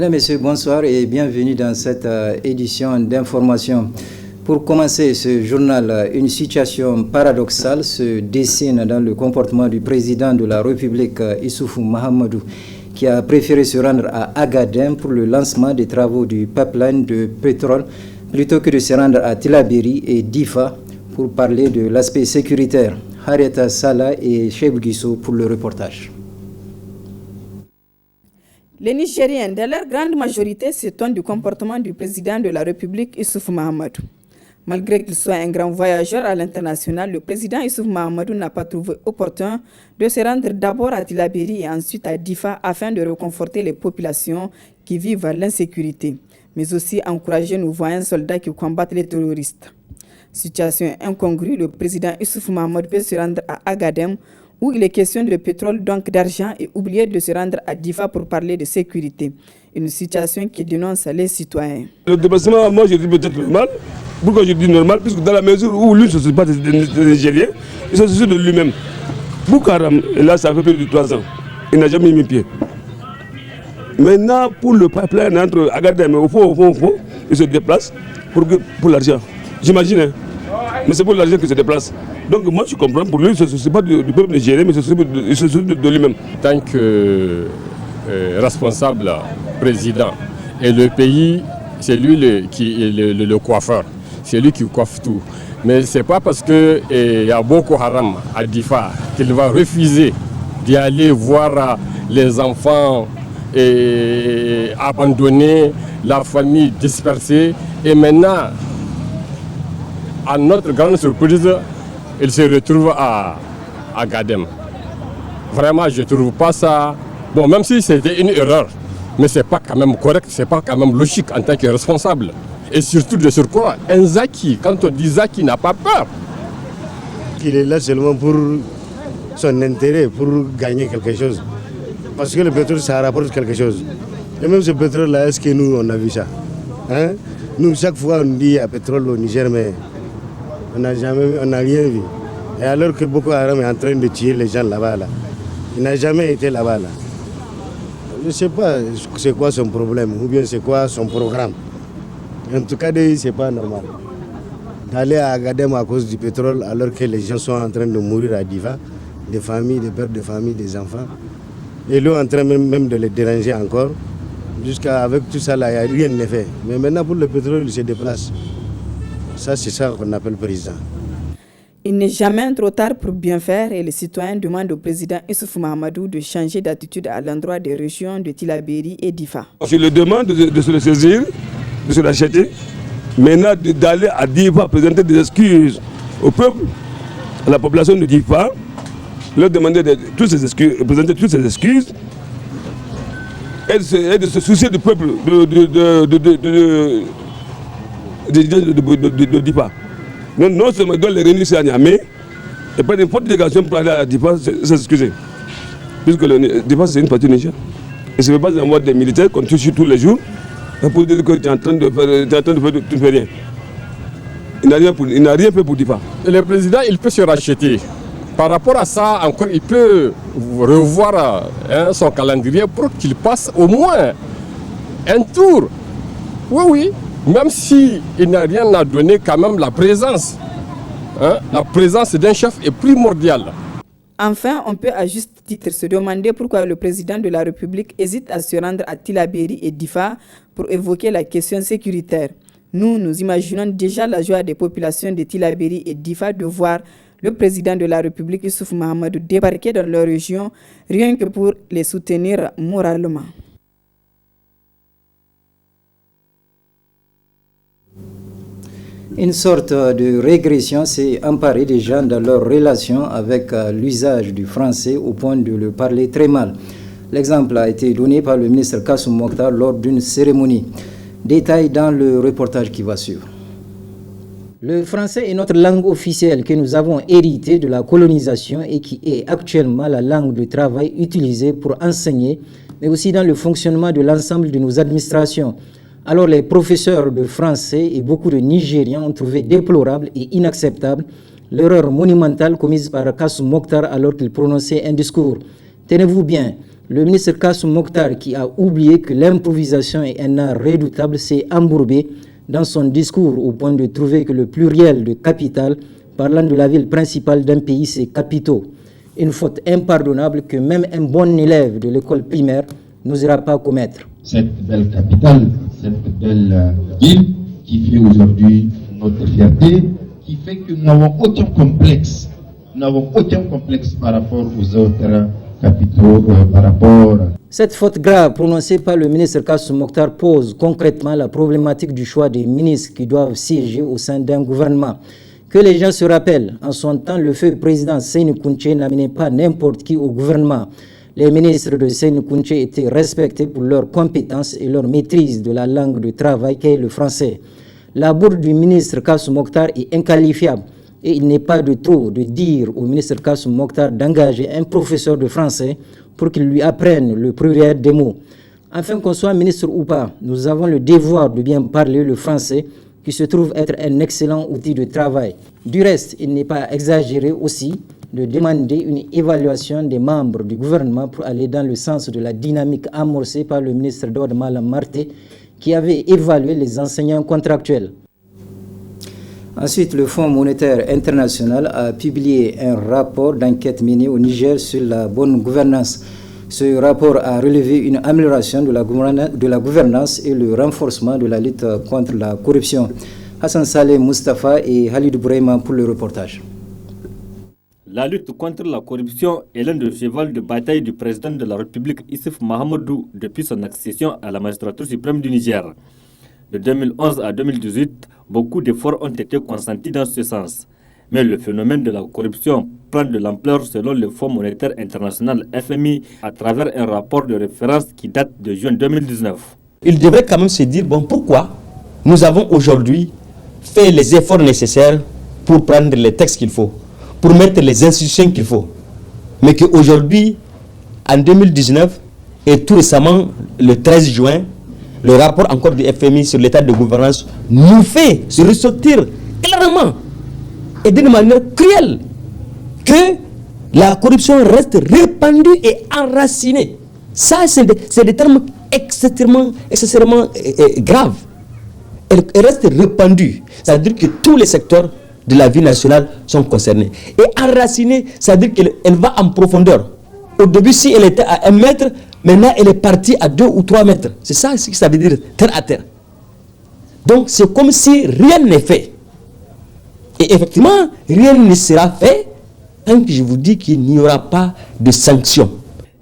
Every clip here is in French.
Mesdames, Messieurs, bonsoir et bienvenue dans cette édition d'information. Pour commencer ce journal, une situation paradoxale se dessine dans le comportement du président de la République, Issoufou Mahamadou, qui a préféré se rendre à Agadem pour le lancement des travaux du pipeline de pétrole, plutôt que de se rendre à Tillabéri et Difa pour parler de l'aspect sécuritaire. Harrieta Salah et Cheikh Guissou pour le reportage. Les Nigériens, dans leur grande majorité, s'étonnent du comportement du président de la République, Issoufou Mahamadou. Malgré qu'il soit un grand voyageur à l'international, le président Issoufou Mahamadou n'a pas trouvé opportun de se rendre d'abord à Tillabéri et ensuite à Difa afin de réconforter les populations qui vivent l'insécurité, mais aussi encourager nos voyants soldats qui combattent les terroristes. Situation incongrue, le président Issoufou Mahamadou peut se rendre à Agadem où il est question de pétrole, donc d'argent, et oublier de se rendre à Difa pour parler de sécurité. Une situation qui dénonce les citoyens. Le déplacement, moi je dis peut-être normal. Pourquoi je dis normal? Puisque dans la mesure où lui ne se soucie pas des Nigériens, il se soucie de lui-même. Boko Haram, là ça fait plus de 3 ans, il n'a jamais mis pied. Maintenant, pour le pipeline entre Agadem et au fond, il se déplace pour l'argent. J'imagine, hein? Mais c'est pour l'argent qu'il se déplace. Donc moi je comprends, pour lui, il ne se soucie pas du peuple nigérien, mais il se soucie de lui-même. Tant que responsable, président, et le pays, c'est lui qui est le coiffeur, c'est lui qui coiffe tout. Mais ce n'est pas parce qu'il y a Boko Haram à Difa qu'il va refuser d'y aller voir les enfants abandonnés, la famille dispersée. Et maintenant, à notre grande surprise, il se retrouve à Agadem. Vraiment, je ne trouve pas ça... Bon, même si c'était une erreur, mais ce n'est pas quand même correct, ce n'est pas quand même logique en tant que responsable. Et surtout de surcroît, un Zaki, quand on dit Zaki, n'a pas peur. Il est là seulement pour son intérêt, pour gagner quelque chose. Parce que le pétrole, ça rapporte quelque chose. Et même ce pétrole-là, est-ce que nous, on a vu ça, hein? Nous, chaque fois, on dit qu'il y a pétrole au Niger, mais on n'a rien vu. Et alors que Boko Haram est en train de tuer les gens là-bas, là. Il n'a jamais été là-bas, là. Je ne sais pas c'est quoi son problème, ou bien c'est quoi son programme. En tout cas, ce n'est pas normal. D'aller à Agadem à cause du pétrole, alors que les gens sont en train de mourir à Difa, des familles, des pères de famille, des enfants. Et lui, en train même de les déranger encore. Jusqu'avec tout ça, là, rien n'est fait. Mais maintenant, pour le pétrole, il se déplace. Ça, c'est ça qu'on appelle président. Il n'est jamais trop tard pour bien faire et les citoyens demandent au président Issoufou Mahamadou de changer d'attitude à l'endroit des régions de Tillabéri et Difa. Je le demande de se le saisir, de se l'acheter, maintenant d'aller à Difa présenter des excuses au peuple, à la population de Difa, leur demander présenter toutes ces excuses et de se soucier du peuple de Difa. Non seulement doit les réunir à Niamey, et pas une forte délégation pour aller à Difa s'excuser. Puisque Difa c'est une partie du Niger. Et ce n'est pas envoyer des militaires qu'on tue tous les jours pour dire que tu es en train de faire, tu ne fais rien. Il n'a rien fait pour Difa. Et le président, il peut se racheter. Par rapport à ça, encore, il peut revoir son calendrier pour qu'il passe au moins un tour. Oui. Même s'il n'a rien à donner, quand même la présence d'un chef est primordiale. Enfin, on peut à juste titre se demander pourquoi le président de la République hésite à se rendre à Tillabéri et Difa pour évoquer la question sécuritaire. Nous imaginons déjà la joie des populations de Tillabéri et Difa de voir le président de la République, Issoufou Mahamadou, débarquer dans leur région, rien que pour les soutenir moralement. Une sorte de régression s'est emparée des gens dans leur relation avec l'usage du français au point de le parler très mal. L'exemple a été donné par le ministre Kassoum Mokhtar lors d'une cérémonie. Détail dans le reportage qui va suivre. Le français est notre langue officielle que nous avons héritée de la colonisation et qui est actuellement la langue de travail utilisée pour enseigner, mais aussi dans le fonctionnement de l'ensemble de nos administrations. Alors les professeurs de français et beaucoup de Nigériens ont trouvé déplorable et inacceptable l'erreur monumentale commise par Kassoum Mokhtar alors qu'il prononçait un discours. Tenez-vous bien, Le ministre Kassoum Mokhtar, qui a oublié que l'improvisation est un art redoutable, s'est embourbé dans son discours au point de trouver que le pluriel de capitale, parlant de la ville principale d'un pays, c'est capitaux. Une faute impardonnable que même un bon élève de l'école primaire n'osera pas commettre. Cette belle capitale, cette belle ville qui fait aujourd'hui notre fierté, qui fait que nous n'avons aucun complexe. Nous n'avons aucun complexe par rapport aux autres capitaux, par rapport... Cette faute grave prononcée par le ministre Kassoum Mokhtar pose concrètement la problématique du choix des ministres qui doivent siéger au sein d'un gouvernement. Que les gens se rappellent, en son temps, le feu président Seyni Kounché n'amenait pas n'importe qui au gouvernement. Les ministres de Seyni Kounché étaient respectés pour leurs compétences et leur maîtrise de la langue de travail qu'est le français. La bourde du ministre Kassoum Mokhtar est inqualifiable et il n'est pas de trop de dire au ministre Kassoum Mokhtar d'engager un professeur de français pour qu'il lui apprenne le pluriel des mots. Enfin, qu'on soit ministre ou pas, nous avons le devoir de bien parler le français qui se trouve être un excellent outil de travail. Du reste, il n'est pas exagéré aussi de demander une évaluation des membres du gouvernement pour aller dans le sens de la dynamique amorcée par le ministre d'Ordre Malam Marté qui avait évalué les enseignants contractuels. Ensuite, le Fonds monétaire international a publié un rapport d'enquête menée au Niger sur la bonne gouvernance. Ce rapport a relevé une amélioration de la gouvernance et le renforcement de la lutte contre la corruption. Hassan Saleh Mustafa et Halid Bourema pour le reportage. La lutte contre la corruption est l'un des chevaux de bataille du président de la République Issouf Mahamadou depuis son accession à la magistrature suprême du Niger. De 2011 à 2018, beaucoup d'efforts ont été consentis dans ce sens. Mais le phénomène de la corruption prend de l'ampleur selon le Fonds monétaire international FMI à travers un rapport de référence qui date de juin 2019. Il devrait quand même se dire, bon, pourquoi nous avons aujourd'hui fait les efforts nécessaires pour prendre les textes qu'il faut, pour mettre les institutions qu'il faut, mais qu'aujourd'hui, en 2019, et tout récemment, le 13 juin, le rapport encore du FMI sur l'état de gouvernance nous fait se ressortir clairement et d'une manière cruelle que la corruption reste répandue et enracinée. Ça, c'est des termes extrêmement graves. Elle reste répandue. C'est-à-dire que tous les secteurs de la vie nationale sont concernés. Et enracinée, c'est-à-dire qu'elle va en profondeur. Au début, si elle était à 1 mètre, maintenant elle est partie à 2 ou 3 mètres. C'est ça ce que ça veut dire, terre à terre. Donc c'est comme si rien n'est fait. Et effectivement, rien ne sera fait tant que je vous dis qu'il n'y aura pas de sanctions.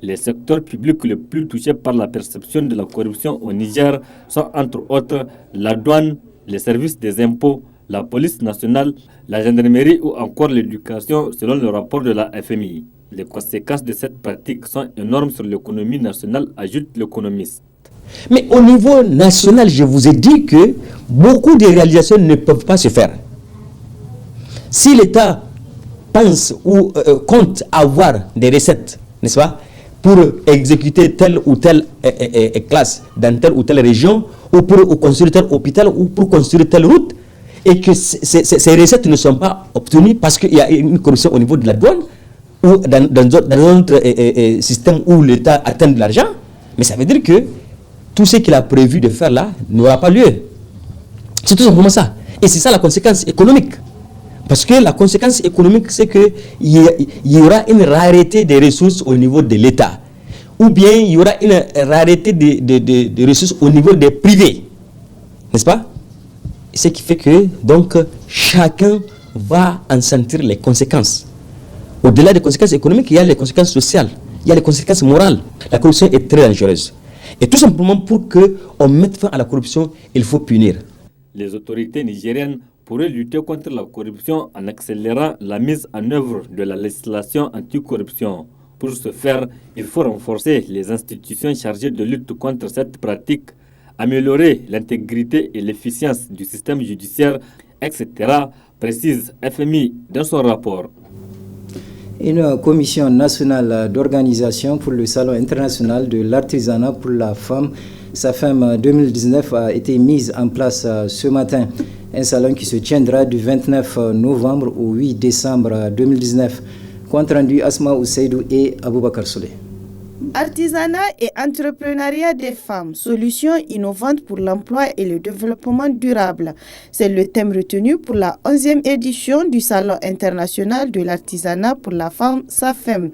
Les secteurs publics les plus touchés par la perception de la corruption au Niger sont entre autres la douane, les services des impôts, la police nationale, la gendarmerie ou encore l'éducation selon le rapport de la FMI. Les conséquences de cette pratique sont énormes sur l'économie nationale, ajoute l'économiste. Mais au niveau national, je vous ai dit que beaucoup de réalisations ne peuvent pas se faire. Si l'État pense ou compte avoir des recettes, n'est-ce pas, pour exécuter telle ou telle classe dans telle ou telle région, ou pour construire tel hôpital, ou pour construire telle route, et que ces recettes ne sont pas obtenues parce qu'il y a une corruption au niveau de la douane, ou dans un autre système où l'État atteint de l'argent, mais ça veut dire que tout ce qu'il a prévu de faire là n'aura pas lieu. C'est tout simplement ça. Et c'est ça la conséquence économique. Parce que la conséquence économique, c'est qu'il y aura une rareté des ressources au niveau de l'État. Ou bien il y aura une rareté des ressources au niveau des privés. N'est-ce pas? Ce qui fait que donc chacun va en sentir les conséquences. Au-delà des conséquences économiques, il y a les conséquences sociales, il y a les conséquences morales. La corruption est très dangereuse. Et tout simplement pour qu'on mette fin à la corruption, il faut punir. Les autorités nigériennes pourraient lutter contre la corruption en accélérant la mise en œuvre de la législation anticorruption. Pour ce faire, il faut renforcer les institutions chargées de lutte contre cette pratique, améliorer l'intégrité et l'efficience du système judiciaire, etc., précise FMI dans son rapport. Une commission nationale d'organisation pour le Salon international de l'artisanat pour la femme, SAFEM 2019, a été mise en place ce matin. Un salon qui se tiendra du 29 novembre au 8 décembre 2019. Compte rendu Asma Ousseidou et Aboubakar Souley. Artisanat et entrepreneuriat des femmes, solutions innovantes pour l'emploi et le développement durable. C'est le thème retenu pour la 11e édition du Salon international de l'artisanat pour la femme SAFEM.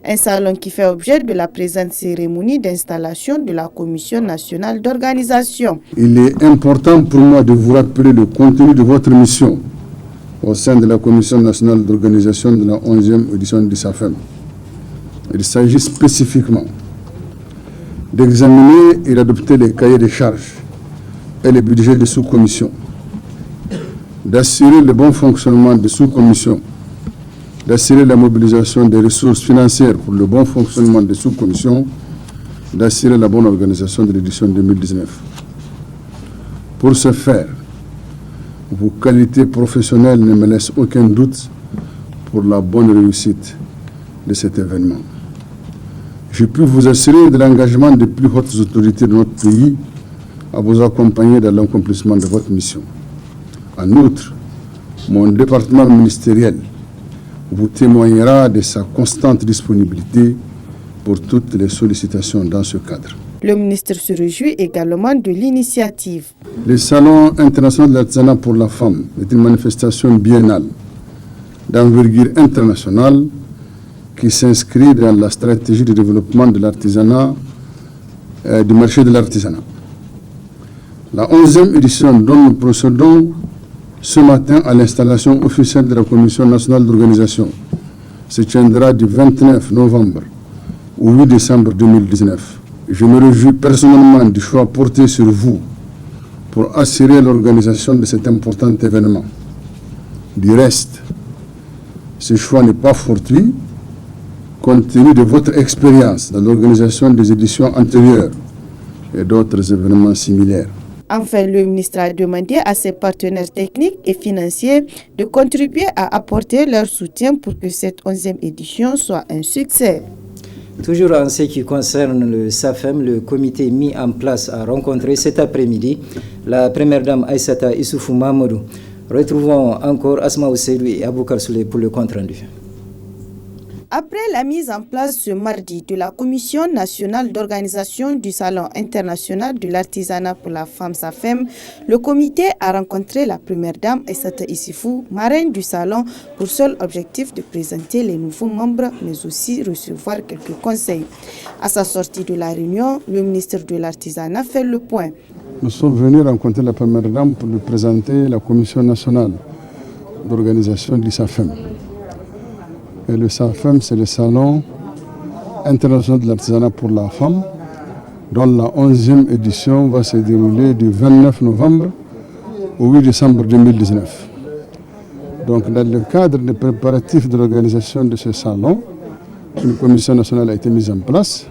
Un salon qui fait objet de la présente cérémonie d'installation de la Commission nationale d'organisation. Il est important pour moi de vous rappeler le contenu de votre mission au sein de la Commission nationale d'organisation de la 11e édition du SAFEM. Il s'agit spécifiquement d'examiner et d'adopter les cahiers de charges et les budgets des sous-commissions, d'assurer le bon fonctionnement des sous-commissions, d'assurer la mobilisation des ressources financières pour le bon fonctionnement des sous-commissions, d'assurer la bonne organisation de l'édition 2019. Pour ce faire, vos qualités professionnelles ne me laissent aucun doute pour la bonne réussite de cet événement. Je puis vous assurer de l'engagement des plus hautes autorités de notre pays à vous accompagner dans l'accomplissement de votre mission. En outre, mon département ministériel vous témoignera de sa constante disponibilité pour toutes les sollicitations dans ce cadre. Le ministre se réjouit également de l'initiative. Le Salon international de l'artisanat pour la femme est une manifestation biennale d'envergure internationale qui s'inscrit dans la stratégie de développement de l'artisanat, du marché de l'artisanat. La 11e édition dont nous procédons ce matin à l'installation officielle de la Commission nationale d'organisation se tiendra du 29 novembre au 8 décembre 2019. Je me réjouis personnellement du choix porté sur vous pour assurer l'organisation de cet important événement. Du reste, ce choix n'est pas fortuit, compte tenu de votre expérience dans l'organisation des éditions antérieures et d'autres événements similaires. Enfin, le ministre a demandé à ses partenaires techniques et financiers de contribuer à apporter leur soutien pour que cette 11e édition soit un succès. Toujours en ce qui concerne le SAFEM, le comité mis en place a rencontré cet après-midi la première dame Aïssata Issoufou Mahamadou. Retrouvons encore Asma Ousseidou et Aboukar Souley pour le compte-rendu. Après la mise en place ce mardi de la Commission nationale d'organisation du Salon international de l'artisanat pour la femme SAFEM, le comité a rencontré la première dame Aïssata Issoufou, marraine du salon, pour seul objectif de présenter les nouveaux membres, mais aussi recevoir quelques conseils. À sa sortie de la réunion, le ministre de l'Artisanat fait le point. Nous sommes venus rencontrer la première dame pour lui présenter la Commission nationale d'organisation du SAFEM. Et le SAFEM, c'est le Salon international de l'artisanat pour la femme, dont la 11e édition va se dérouler du 29 novembre au 8 décembre 2019. Donc, dans le cadre des préparatifs de l'organisation de ce salon, une commission nationale a été mise en place.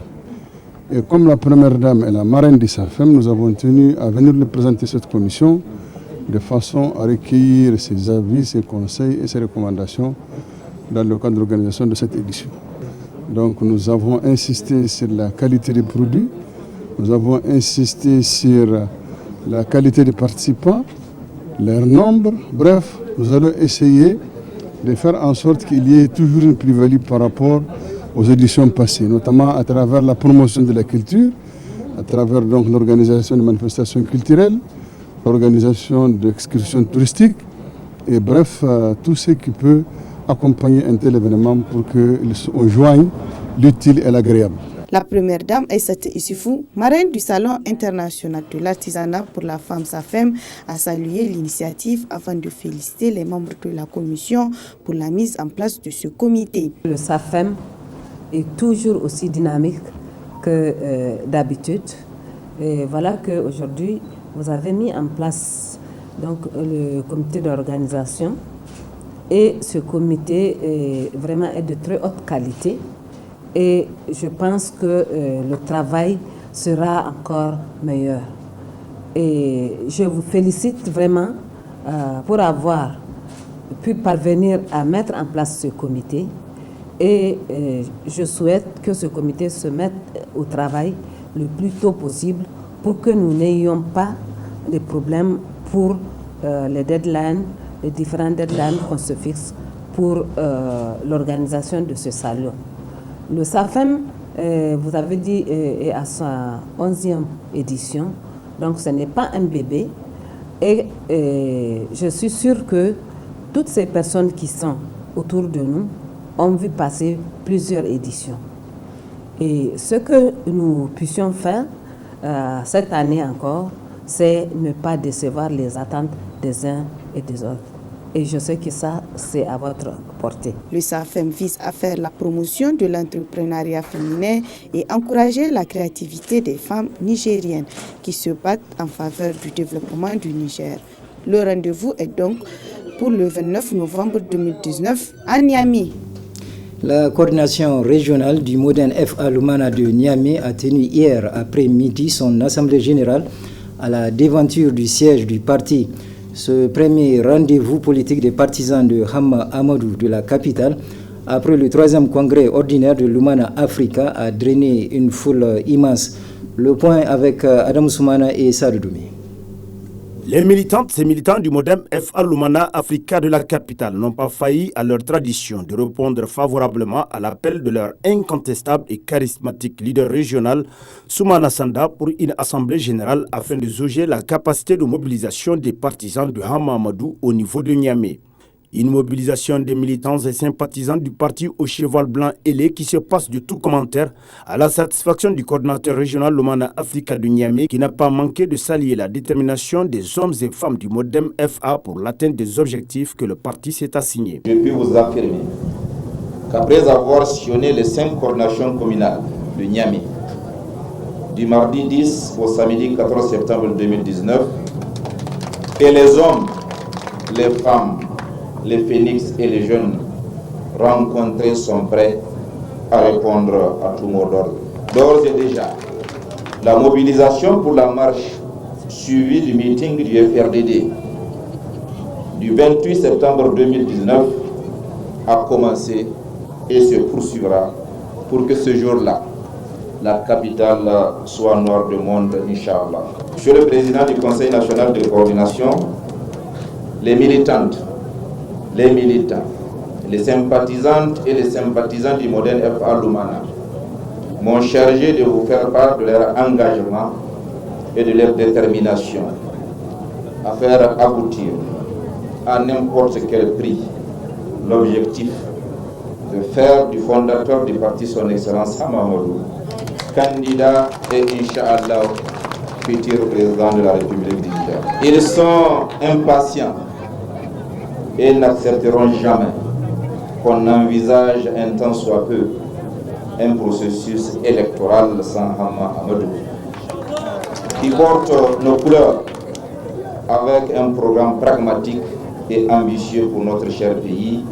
Et comme la première dame est la marraine du SAFEM, nous avons tenu à venir lui présenter cette commission de façon à recueillir ses avis, ses conseils et ses recommandations dans le cadre de l'organisation de cette édition. Donc nous avons insisté sur la qualité des produits, nous avons insisté sur la qualité des participants, leur nombre, bref, nous allons essayer de faire en sorte qu'il y ait toujours une plus-value par rapport aux éditions passées, notamment à travers la promotion de la culture, à travers donc l'organisation de manifestations culturelles, l'organisation d'excursions touristiques, et bref, tout ce qui peut accompagner un tel événement pour qu'on joigne l'utile et l'agréable. La première dame Aïssata Issoufou, marraine du Salon international de l'artisanat pour la femme SAFEM, a salué l'initiative avant de féliciter les membres de la commission pour la mise en place de ce comité. Le SAFEM est toujours aussi dynamique que d'habitude. Et voilà qu'aujourd'hui, vous avez mis en place donc, le comité d'organisation. Et ce comité vraiment est de très haute qualité. Et je pense que le travail sera encore meilleur. Et je vous félicite vraiment pour avoir pu parvenir à mettre en place ce comité. Et je souhaite que ce comité se mette au travail le plus tôt possible pour que nous n'ayons pas de problèmes pour les deadlines, les différents deadlines qu'on se fixe pour l'organisation de ce salon. Le SAFEM vous avez dit, est à sa 11e édition, donc ce n'est pas un bébé. Et je suis sûre que toutes ces personnes qui sont autour de nous ont vu passer plusieurs éditions. Et ce que nous puissions faire cette année encore, c'est ne pas décevoir les attentes des uns et des autres. Et je sais que ça, c'est à votre portée. Le SAFEM vise à faire la promotion de l'entrepreneuriat féminin et encourager la créativité des femmes nigériennes qui se battent en faveur du développement du Niger. Le rendez-vous est donc pour le 29 novembre 2019 à Niamey. La coordination régionale du Modène FA Lumana de Niamey a tenu hier après-midi son assemblée générale à la déventure du siège du parti. Ce premier rendez-vous politique des partisans de Hamma Amadou de la capitale, après le 3e congrès ordinaire de Lumana Africa, a drainé une foule immense. Le point avec Adam Soumana et Sadoumi. Les militantes et militants du Modem FA Lumana Africa de la capitale n'ont pas failli à leur tradition de répondre favorablement à l'appel de leur incontestable et charismatique leader régional Soumana Sanda pour une assemblée générale afin de jauger la capacité de mobilisation des partisans de Hamma Amadou au niveau de Niamey. Une mobilisation des militants et sympathisants du parti au cheval blanc ailé qui se passe de tout commentaire à la satisfaction du coordinateur régional Lumana Africa de Niamey qui n'a pas manqué de saluer la détermination des hommes et femmes du Modem FA pour l'atteinte des objectifs que le parti s'est assigné. Je puis vous affirmer qu'après avoir sillonné les 5 coordinations communales de Niamey, du mardi 10 au samedi 14 septembre 2019, que les hommes, les femmes, les phénix et les jeunes rencontrés sont prêts à répondre à tout mot d'ordre. D'ores et déjà, la mobilisation pour la marche suivie du meeting du FRDD du 28 septembre 2019 a commencé et se poursuivra pour que ce jour-là, la capitale soit noire de monde, Inch'Allah. Monsieur le Président du Conseil national de coordination, les militantes, les militants, les sympathisantes et les sympathisants du Modène FA Lumana m'ont chargé de vous faire part de leur engagement et de leur détermination à faire aboutir à n'importe quel prix l'objectif de faire du fondateur du parti Son Excellence Hamma Amadou candidat et Inch'Allah futur président de la République du Niger. Ils sont impatients et n'accepteront jamais qu'on envisage un tant soit peu un processus électoral sans Hamma Amadou, qui porte nos couleurs avec un programme pragmatique et ambitieux pour notre cher pays,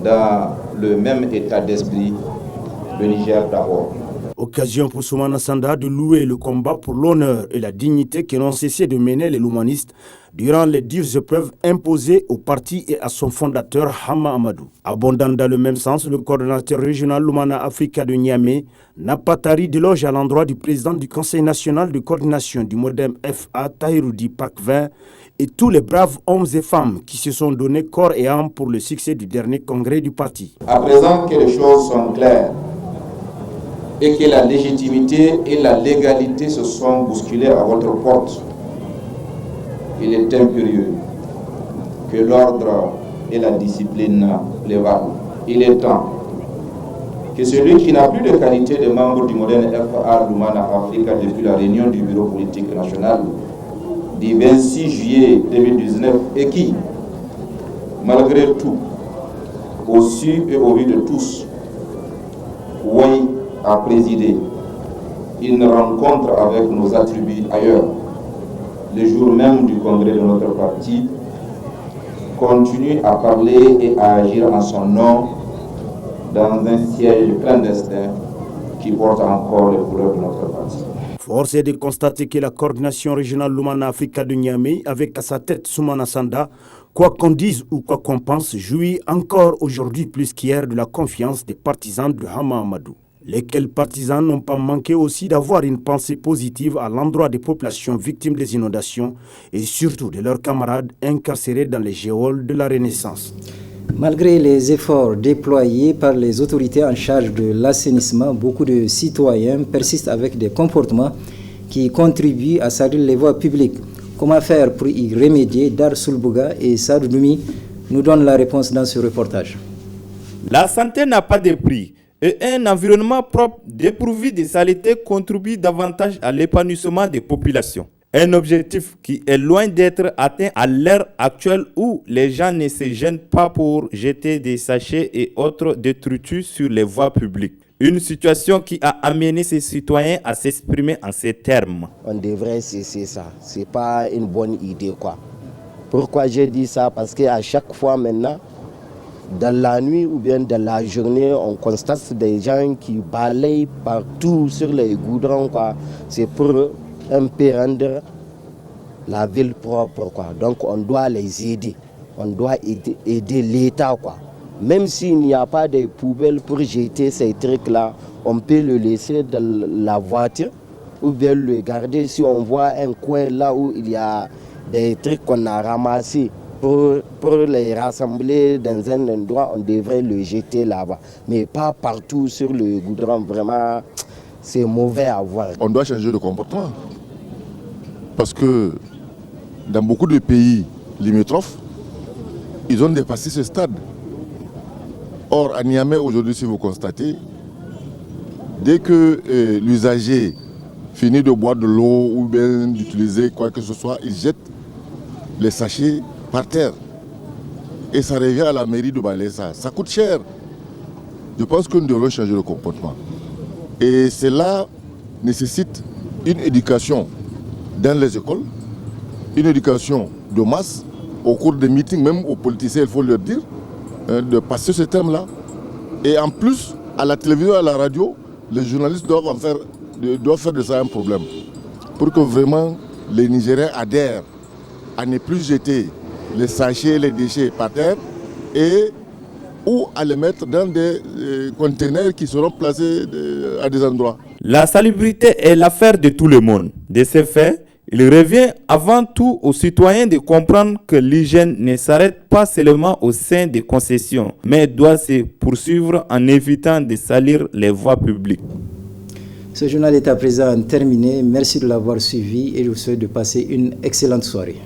dans le même état d'esprit, le Niger d'abord. Occasion pour Soumana Sanda de louer le combat pour l'honneur et la dignité que n'ont cessé de mener les Lumanistes durant les dures épreuves imposées au parti et à son fondateur Hamma Amadou. Abondant dans le même sens, le coordonnateur régional Lumana Africa de Niamey n'a pas tari d'éloge à l'endroit du président du Conseil national de coordination du Modem FA, Tahiroudi Pakvin, et tous les braves hommes et femmes qui se sont donnés corps et âme pour le succès du dernier congrès du parti. À présent que les choses sont claires et que la légitimité et la légalité se sont bousculées à votre porte, il est impérieux que l'ordre et la discipline prévalent. Il est temps que celui qui n'a plus de qualité de membre du Modène FA Lumana Africa depuis la réunion du bureau politique national du 26 juillet 2019 et qui, malgré tout, au su et au vu de tous, oui, a présidé une rencontre avec nos attributs ailleurs, le jour même du congrès de notre parti, continue à parler et à agir en son nom dans un siège clandestin qui porte encore les couleurs de notre parti. Force est de constater que la coordination régionale Lumana Africa de Niamey, avec à sa tête Soumana Sanda, quoi qu'on dise ou quoi qu'on pense, jouit encore aujourd'hui plus qu'hier de la confiance des partisans de Hamma Amadou. Lesquels partisans n'ont pas manqué aussi d'avoir une pensée positive à l'endroit des populations victimes des inondations et surtout de leurs camarades incarcérés dans les geôles de la Renaissance. Malgré les efforts déployés par les autorités en charge de l'assainissement, beaucoup de citoyens persistent avec des comportements qui contribuent à salir les voies publiques. Comment faire pour y remédier? Dar Sulbouga et Sadou Doumi nous donnent la réponse dans ce reportage. La santé n'a pas de prix et un environnement propre dépourvu de saleté contribue davantage à l'épanouissement des populations. Un objectif qui est loin d'être atteint à l'ère actuelle où les gens ne se gênent pas pour jeter des sachets et autres détritus sur les voies publiques. Une situation qui a amené ces citoyens à s'exprimer en ces termes. On devrait cesser ça. C'est pas une bonne idée, quoi. Pourquoi j'ai dit ça? Parce qu'à chaque fois maintenant, dans la nuit ou bien dans la journée, on constate des gens qui balayent partout sur les goudrons, quoi. C'est pour un peu rendre la ville propre, quoi. Donc on doit les aider. On doit aider l'État, quoi. Même s'il n'y a pas de poubelles pour jeter ces trucs-là, on peut le laisser dans la voiture ou bien le garder. Si on voit un coin là où il y a des trucs qu'on a ramassés, pour les rassembler dans un endroit, on devrait le jeter là-bas. Mais pas partout sur le goudron, vraiment, c'est mauvais à voir. On doit changer de comportement. Parce que dans beaucoup de pays limitrophes, ils ont dépassé ce stade. Or, à Niamey, aujourd'hui, si vous constatez, dès que l'usager finit de boire de l'eau ou bien d'utiliser quoi que ce soit, il jette les sachets par terre. Et ça revient à la mairie de balayer ça. Ça coûte cher. Je pense que nous devons changer de comportement. Et cela nécessite une éducation dans les écoles, une éducation de masse, au cours des meetings, même aux politiciens, il faut leur dire, de passer ce thème-là. Et en plus, à la télévision, à la radio, les journalistes doivent faire de ça un problème. Pour que vraiment les Nigériens adhèrent à ne plus jeter les sachets, les déchets par terre, et ou à les mettre dans des conteneurs qui seront placés à des endroits. La salubrité est l'affaire de tout le monde. De ce fait, il revient avant tout aux citoyens de comprendre que l'hygiène ne s'arrête pas seulement au sein des concessions, mais doit se poursuivre en évitant de salir les voies publiques. Ce journal est à présent terminé. Merci de l'avoir suivi et je vous souhaite de passer une excellente soirée.